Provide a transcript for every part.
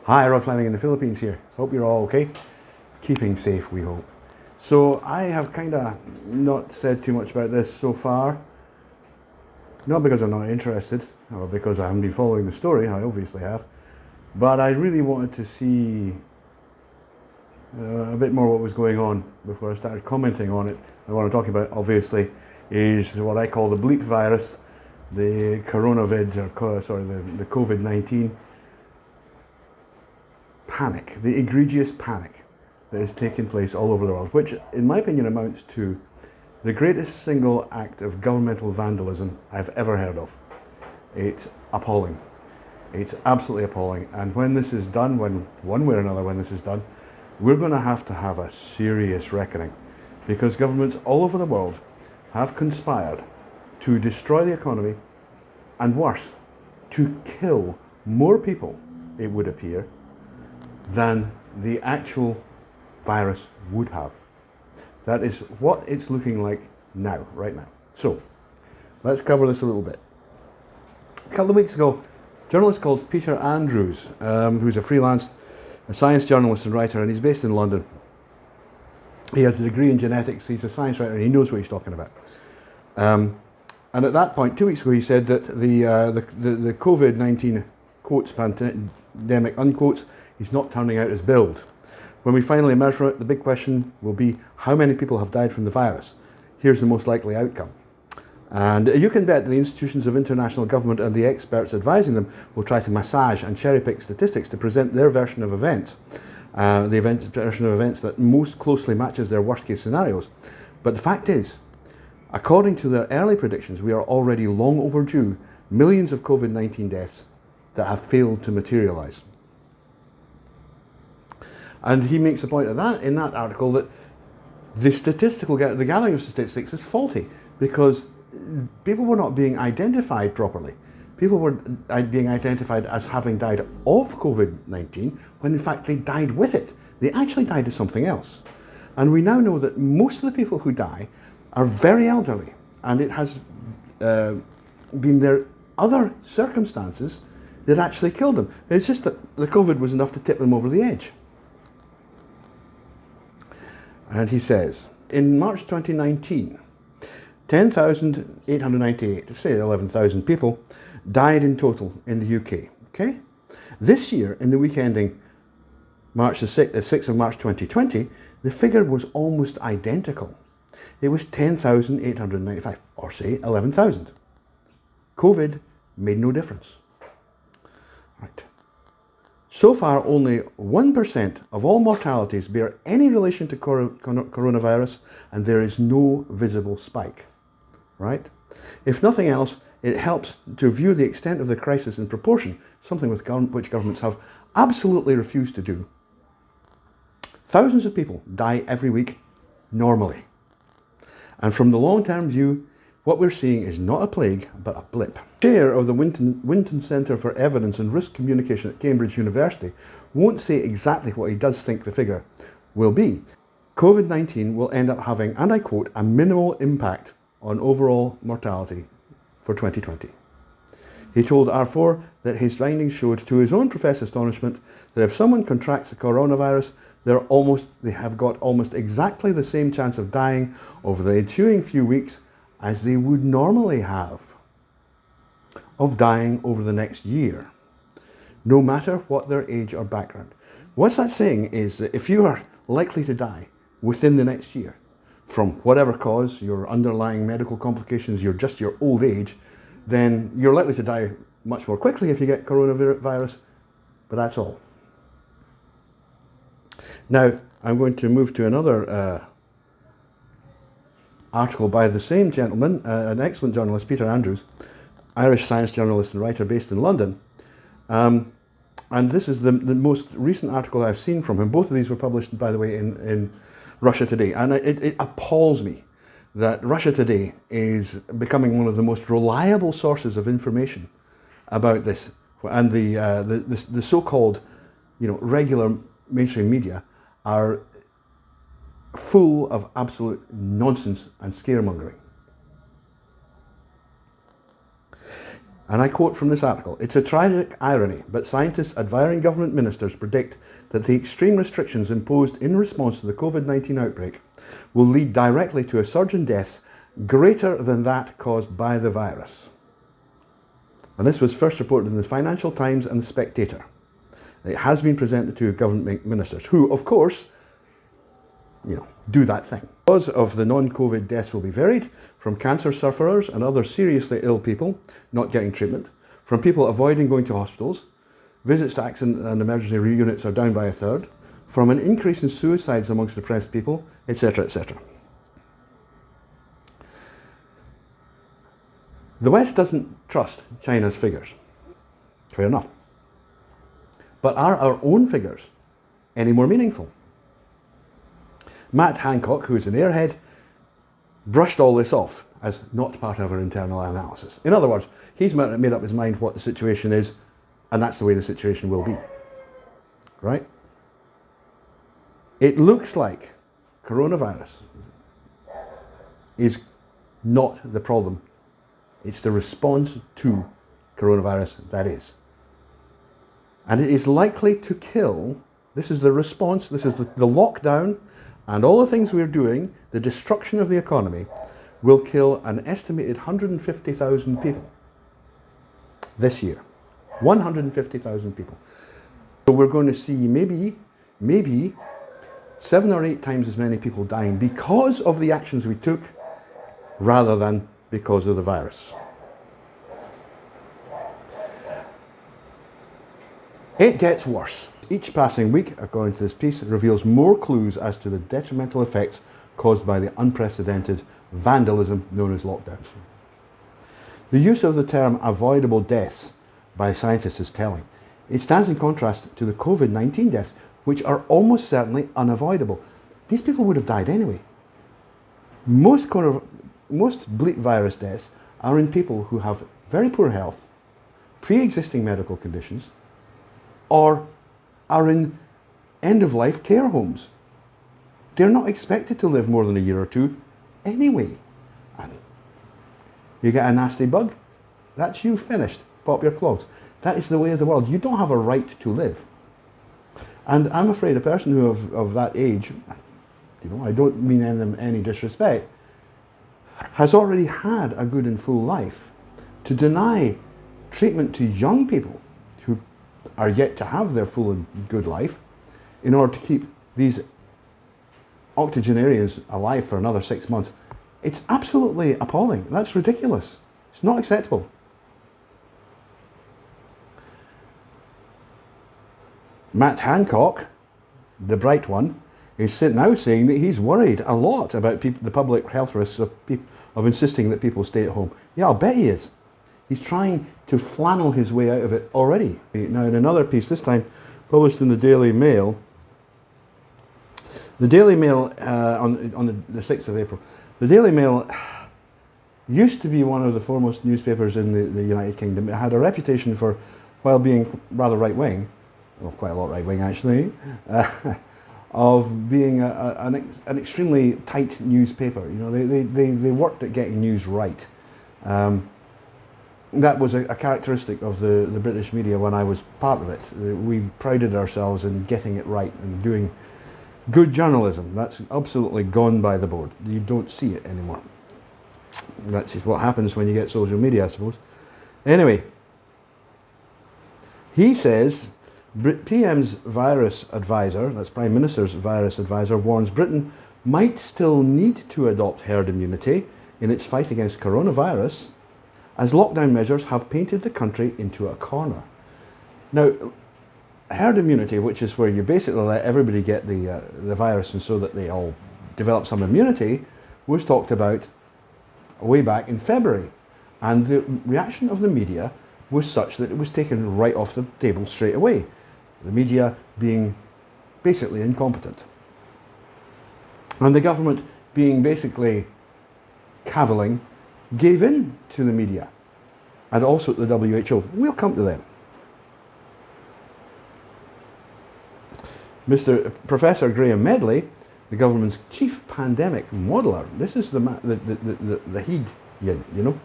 Hi, Rod Fleming in the Philippines here. Hope you're all okay. Keeping safe, we hope. So I have kind of not said too much about this so far. Not because I'm not interested, or because I haven't been following the story, I obviously have. But I really wanted to see a bit more what was going on before I started commenting on it. And what I'm talking about, obviously, is what I call the bleep virus, the coronavid, the COVID-19 panic, the egregious panic that is taking place all over the world, which in my opinion amounts to the greatest single act of governmental vandalism I've ever heard of. It's appalling. It's absolutely appalling. And when this is done, one way or another when this is done, we're going to have a serious reckoning, because governments all over the world have conspired to destroy the economy and worse, to kill more people, it would appear, than the actual virus would have. That is what it's looking like now, right now. So, let's cover this a little bit. A couple of weeks ago, a journalist called Peter Andrews, who's a freelance science journalist and writer, and he's based in London. He has a degree in genetics, he's a science writer, and he knows what he's talking about. And at that point, 2 weeks ago, he said that the COVID-19 quotes pandemic unquotes is not turning out as billed. When we finally emerge from it, the big question will be how many people have died from the virus. Here's the most likely outcome. And you can bet the institutions of international government and the experts advising them will try to massage and cherry-pick statistics to present their version of events, version of events that most closely matches their worst-case scenarios. But the fact is, according to their early predictions, we are already long overdue millions of COVID-19 deaths that have failed to materialize. And he makes a point of that in that article, that the gathering of statistics is faulty because people were not being identified properly. People were being identified as having died of COVID-19 when in fact they died with it. They actually died of something else. And we now know that most of the people who die are very elderly, and it has been their other circumstances that actually killed them. It's just that the COVID was enough to tip them over the edge. And he says, in March 2019, 10,898, say 11,000 people, died in total in the UK. Okay? This year, in the week ending March the 6th of March 2020, the figure was almost identical. It was 10,895, or say 11,000. COVID made no difference. Right. So far, only 1% of all mortalities bear any relation to coronavirus, and there is no visible spike. Right? If nothing else, it helps to view the extent of the crisis in proportion, something which governments have absolutely refused to do. Thousands of people die every week, normally. And from the long-term view, what we're seeing is not a plague, but a blip. Chair of the Winton Centre for Evidence and Risk Communication at Cambridge University won't say exactly what he does think the figure will be. COVID-19 will end up having, and I quote, a minimal impact on overall mortality for 2020. He told R4 that his findings showed, to his own professed astonishment, that if someone contracts the coronavirus, they have got almost exactly the same chance of dying over the ensuing few weeks as they would normally have of dying over the next year, no matter what their age or background. What that's saying is that if you are likely to die within the next year, from whatever cause, your underlying medical complications, your old age, then you're likely to die much more quickly if you get coronavirus, but that's all. Now, I'm going to move to another article by the same gentleman, an excellent journalist, Peter Andrews, Irish science journalist and writer based in London. And this is the most recent article I've seen from him. Both of these were published, by the way, in Russia Today. And it appalls me that Russia Today is becoming one of the most reliable sources of information about this. And the so-called, regular mainstream media are full of absolute nonsense and scaremongering. And I quote from this article, "It's a tragic irony, but scientists advising government ministers predict that the extreme restrictions imposed in response to the COVID-19 outbreak will lead directly to a surge in deaths greater than that caused by the virus." And this was first reported in the Financial Times and the Spectator. It has been presented to government ministers who, of course, do that thing. The cause of the non-COVID deaths will be varied, from cancer sufferers and other seriously ill people not getting treatment, from people avoiding going to hospitals, visits to accident and emergency units are down by a third, from an increase in suicides amongst depressed people, etc., etc. The West doesn't trust China's figures. Fair enough. But are our own figures any more meaningful? Matt Hancock, who is an airhead, brushed all this off as not part of our internal analysis. In other words, he's made up his mind what the situation is, and that's the way the situation will be. Right? It looks like coronavirus is not the problem. It's the response to coronavirus that is. And it is likely to kill, this is the response, this is the lockdown, and all the things we're doing, the destruction of the economy, will kill an estimated 150,000 people this year. 150,000 people. So we're going to see maybe 7 or 8 times as many people dying because of the actions we took rather than because of the virus. It gets worse. Each passing week, according to this piece, reveals more clues as to the detrimental effects caused by the unprecedented vandalism known as lockdowns. The use of the term avoidable deaths by scientists is telling. It stands in contrast to the COVID-19 deaths, which are almost certainly unavoidable. These people would have died anyway. Most bleep virus deaths are in people who have very poor health, pre-existing medical conditions, or are in end-of-life care homes. They're not expected to live more than a year or two anyway. And you get a nasty bug, that's you finished. Pop your clogs. That is the way of the world. You don't have a right to live. And I'm afraid a person who of that age, I don't mean them any disrespect, has already had a good and full life. To deny treatment to young people who are yet to have their full and good life in order to keep these octogenarians alive for another 6 months, it's absolutely appalling. That's ridiculous. It's not acceptable. Matt Hancock, the bright one, is now saying that he's worried a lot about the public health risks of insisting that people stay at home. Yeah, I'll bet he is. He's trying to flannel his way out of it already. Now, in another piece, this time published in the Daily Mail, on the 6th of April, the Daily Mail used to be one of the foremost newspapers in the United Kingdom. It had a reputation for, while being rather right-wing, well, quite a lot right-wing actually, of being an extremely tight newspaper. You know, they worked at getting news right. That was a characteristic of the British media when I was part of it. We prided ourselves in getting it right and doing good journalism. That's absolutely gone by the board. You don't see it anymore. That's just what happens when you get social media, I suppose. Anyway, he says PM's virus advisor, that's Prime Minister's virus advisor, warns Britain might still need to adopt herd immunity in its fight against coronavirus, as lockdown measures have painted the country into a corner. Now, herd immunity, which is where you basically let everybody get the virus and so that they all develop some immunity, was talked about way back in February. And the reaction of the media was such that it was taken right off the table straight away. The media being basically incompetent. And the government being basically cavilling, gave in to the media and also to the WHO. We'll come to them. Professor Graham Medley the government's chief pandemic modeler, this is the heed, you know,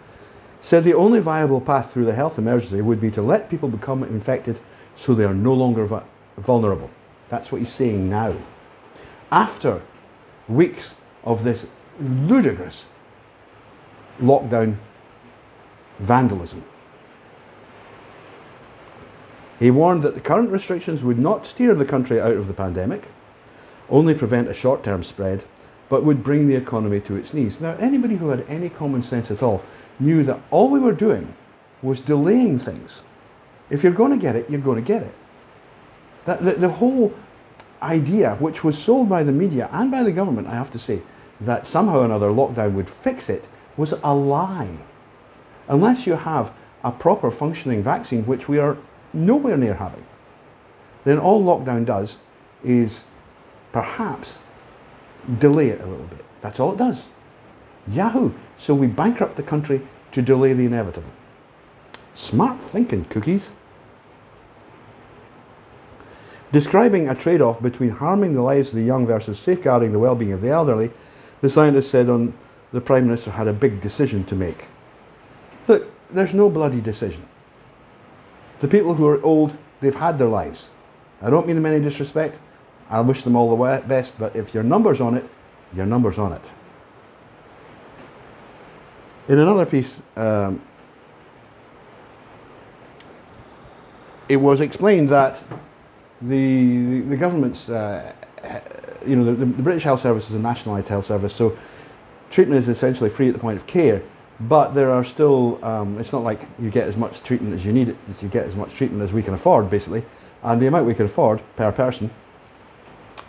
said the only viable path through the health emergency would be to let people become infected so they are no longer vulnerable. That's what he's saying now. After weeks of this ludicrous lockdown vandalism. He warned that the current restrictions would not steer the country out of the pandemic, only prevent a short-term spread, but would bring the economy to its knees. Now, anybody who had any common sense at all knew that all we were doing was delaying things. If you're going to get it, you're going to get it. The whole idea, which was sold by the media and by the government, I have to say, that somehow or another lockdown would fix it, was a lie. Unless you have a proper functioning vaccine, which we are nowhere near having, then all lockdown does is perhaps delay it a little bit. That's all it does. Yahoo! So we bankrupt the country to delay the inevitable. Smart thinking, cookies. Describing a trade-off between harming the lives of the young versus safeguarding the well-being of the elderly, the scientist said the Prime Minister had a big decision to make. Look, there's no bloody decision. The people who are old, they've had their lives. I don't mean them any disrespect. I wish them all the best, but if your number's on it, your number's on it. In another piece, it was explained that the government's, you know, the British Health Service is a nationalised health service, so treatment is essentially free at the point of care, but there are still, it's not like you get as much treatment as you need, as you get as much treatment as we can afford, basically, and the amount we can afford per person,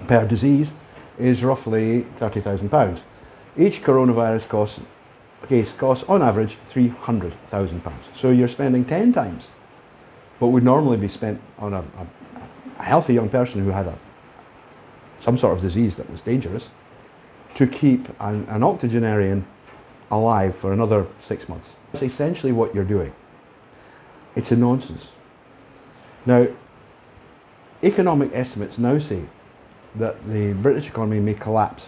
per disease, is roughly £30,000. Each coronavirus case costs on average £300,000. So you're spending 10 times what would normally be spent on a healthy young person who had some sort of disease that was dangerous, to keep an octogenarian alive for another 6 months. That's essentially what you're doing. It's a nonsense. Now, economic estimates now say that the British economy may collapse.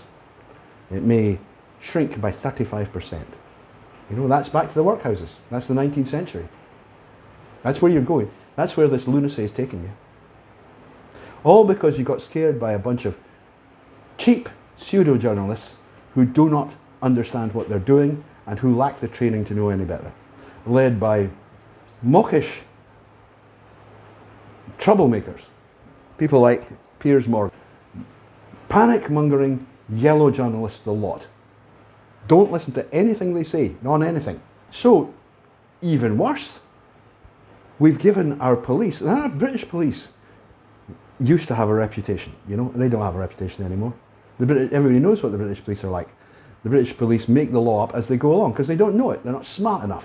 It may shrink by 35%. You know, that's back to the workhouses. That's the 19th century. That's where you're going. That's where this lunacy is taking you. All because you got scared by a bunch of cheap pseudo-journalists who do not understand what they're doing and who lack the training to know any better. Led by mawkish troublemakers. People like Piers Morgan. Panic-mongering yellow journalists, the lot. Don't listen to anything they say, not anything. So, even worse, we've given our police, our British police, used to have a reputation, you know, they don't have a reputation anymore. Everybody knows what the British police are like. The British police make the law up as they go along because they don't know it, they're not smart enough.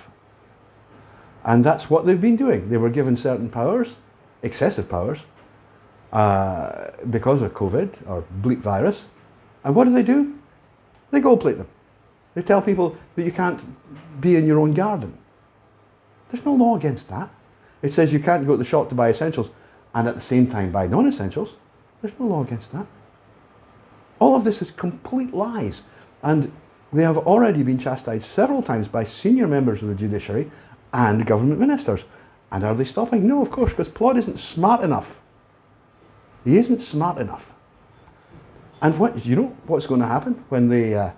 And that's what they've been doing. They were given certain powers, excessive powers, because of COVID or bleep virus. And what do? They gold plate them. They tell people that you can't be in your own garden. There's no law against that. It says you can't go to the shop to buy essentials and at the same time buy non-essentials. There's no law against that. All of this is complete lies. And they have already been chastised several times by senior members of the judiciary and government ministers. And are they stopping? No, of course, because Plod isn't smart enough. He isn't smart enough. And what, you know what's going to happen when they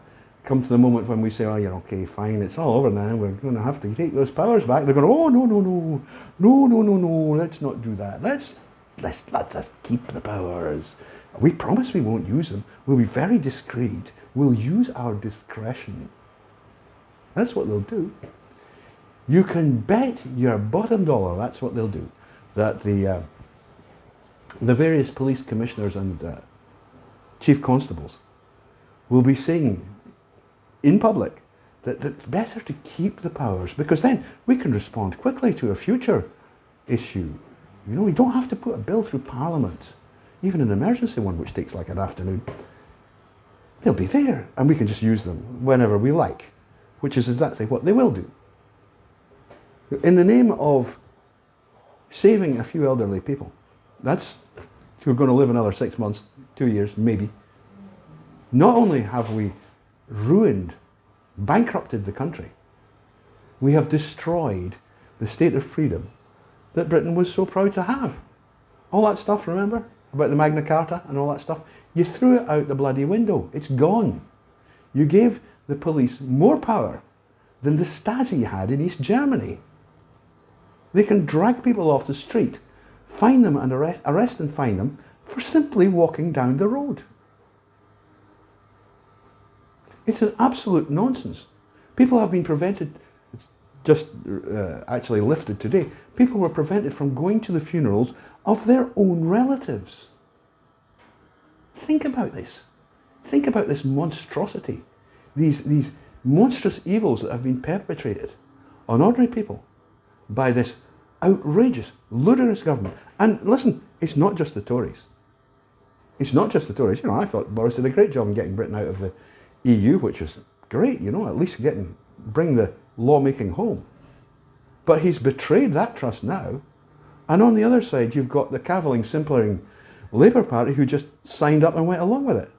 come to the moment when we say, oh, you're okay, fine, it's all over now, we're going to have to take those powers back. They're going, oh, no, let's not do that. Let's just keep the powers. We promise we won't use them. We'll be very discreet. We'll use our discretion. That's what they'll do. You can bet your bottom dollar that's what they'll do. That the various police commissioners and chief constables will be saying in public that it's better to keep the powers because then we can respond quickly to a future issue. You know, we don't have to put a bill through Parliament, even an emergency one which takes like an afternoon. They'll be there and we can just use them whenever we like, which is exactly what they will do. In the name of saving a few elderly people, that's who are going to live another 6 months, 2 years, maybe. Not only have we ruined, bankrupted the country, we have destroyed the state of freedom that Britain was so proud to have. All that stuff, remember? About the Magna Carta and all that stuff? You threw it out the bloody window. It's gone. You gave the police more power than the Stasi had in East Germany. They can drag people off the street, fine them and arrest and fine them for simply walking down the road. It's an absolute nonsense. People have been prevented, it's just actually lifted today, people were prevented from going to the funerals of their own relatives. Think about this. Think about this monstrosity. These monstrous evils that have been perpetrated on ordinary people by this outrageous, ludicrous government. And listen, it's not just the Tories. It's not just the Tories. You know, I thought Boris did a great job in getting Britain out of the EU, which was great, you know, at least bring the lawmaking home. But he's betrayed that trust now. And on the other side, you've got the cavilling, simpering Labour Party who just signed up and went along with it.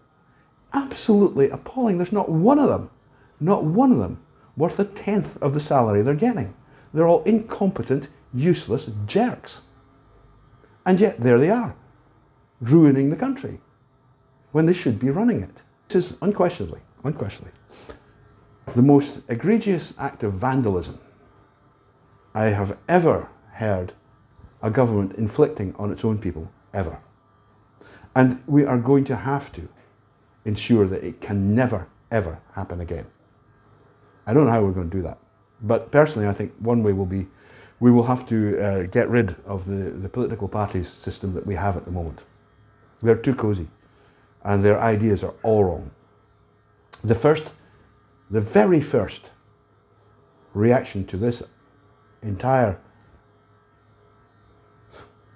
Absolutely appalling. There's not one of them worth a tenth of the salary they're getting. They're all incompetent, useless jerks. And yet there they are, ruining the country when they should be running it. This is unquestionably, the most egregious act of vandalism I have ever heard a government inflicting on its own people, ever. And we are going to have to ensure that it can never, ever happen again. I don't know how we're going to do that. But personally, I think one way will be, we will have to get rid of the political parties system that we have at the moment. They're too cosy, and their ideas are all wrong. The very first reaction to this entire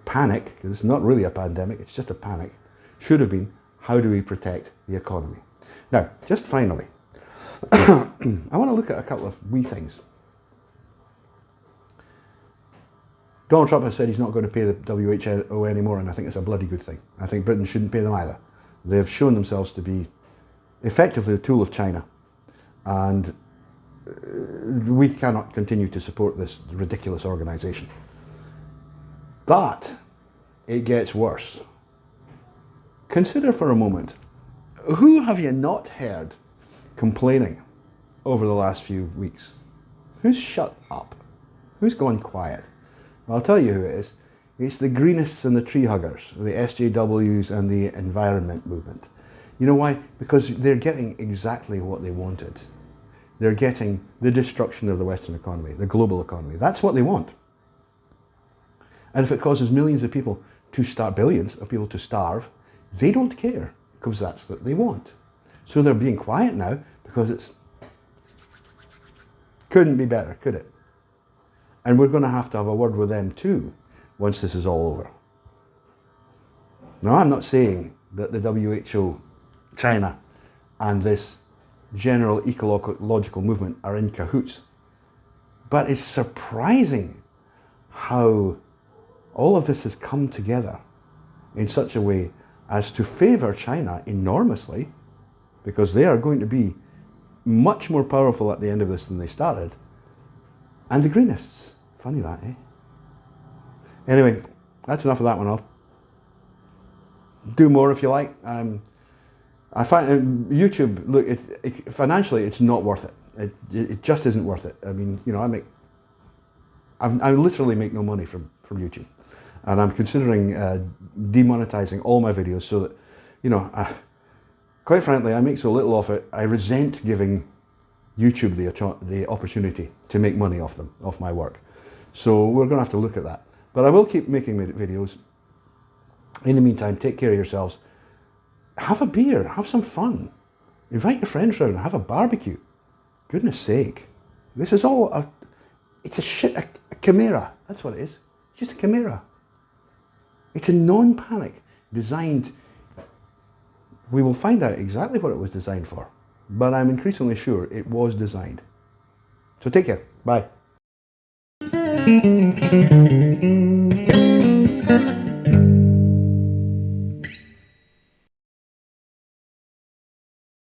panic, because it's not really a pandemic, it's just a panic, should have been, how do we protect the economy? Now, just finally, I want to look at a couple of wee things. Donald Trump has said he's not going to pay the WHO anymore, and I think it's a bloody good thing. I think Britain shouldn't pay them either. They have shown themselves to be effectively a tool of China, and we cannot continue to support this ridiculous organisation. But it gets worse. Consider for a moment, who have you not heard complaining over the last few weeks? Who's shut up? Who's gone quiet? Well, I'll tell you who it is. It's the greenists and the tree huggers, the SJWs and the environment movement. You know why? Because they're getting exactly what they wanted. They're getting the destruction of the Western economy, the global economy. That's what they want. And if it causes millions of people to starve, billions of people to starve, they don't care, because that's what they want. So they're being quiet now because it's couldn't be better, could it? And we're going to have a word with them too once this is all over. Now, I'm not saying that the WHO, China, and this general ecological movement are in cahoots, but it's surprising how all of this has come together in such a way as to favour China enormously, because they are going to be much more powerful at the end of this than they started, and the greenists. Funny that, eh? Anyway, that's enough of that one. I'll do more if you like. I find YouTube, look, financially it's not worth it. It just isn't worth it. I mean, you know, I literally make no money from YouTube, and I'm considering demonetizing all my videos so that, you know, quite frankly, I make so little of it. I resent giving YouTube the opportunity to make money off my work. So we're going to have to look at that. But I will keep making videos. In the meantime, take care of yourselves. Have a beer, have some fun. Invite your friends around, have a barbecue. Goodness sake. This is all a chimera. That's what it is. It's just a chimera. It's a non-panic designed. We will find out exactly what it was designed for, but I'm increasingly sure it was designed. So take care. Bye.